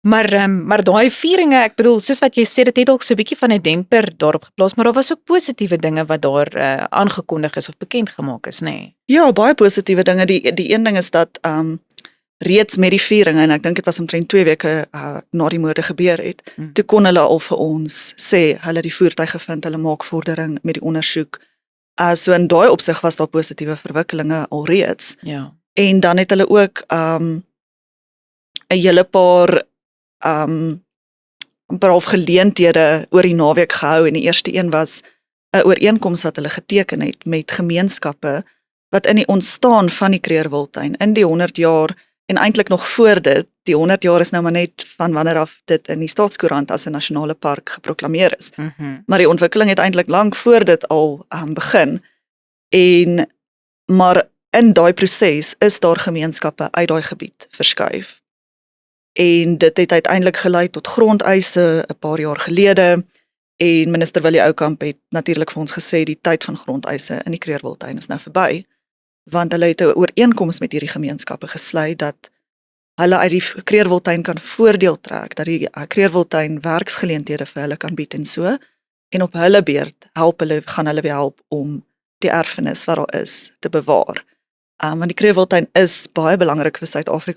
Maar daai vieringe, ek bedoel, soos wat jy sê, dit het dalk so 'n bietjie van 'n demper daarop geplaas, maar daar was ook positiewe dinge wat daar aangekondig is of bekend gemaak is, nê? Nee? Ja, baie positiewe dinge. Die een ding is dat reeds met die viering, en ek dink dit was omtrent 2 weke na die moorde gebeur het, toe kon hulle al vir ons sê, hulle het die voertuig gevind, hulle maak vordering met die ondersoek. So in daai opsig was daar positiewe verwikkelinge alreeds. Ja. En dan het hulle ook 'n hele paar amper half geleenthede oor die naweek gehou, en die eerste een was 'n ooreenkoms wat hulle geteken het met gemeenskappe wat in die ontstaan van die Kreerwiltuin in die 100 jaar, en eintlik nog voor dit, die 100 jaar is nou maar net van wanneer af dit in die Staatskoerant as 'n nasionale park geproklameer is. Maar die ontwikkeling het eintlik lank voor dit al begin, maar in daai proses is daar gemeenskappe uit daai gebied verskuif. En dit het uiteindelik gelei tot grondeise 'n paar jaar gelede, en minister Willie Oukamp het natuurlik vir ons gesê die tyd van grondeise in die Kreerwiltuin is nou verby, want hulle het 'n ooreenkoms met hierdie gemeenskappe gesluit dat hulle uit die Kreerwiltuin kan voordeel trek, dat die Kreerwiltuin werksgeleenthede vir hulle kan bied en so, en op hulle beurt gaan hulle weer help om die erfenis wat daar is te bewaar. Want die Kreerwiltuin is baie belangrik vir Suid-Afrika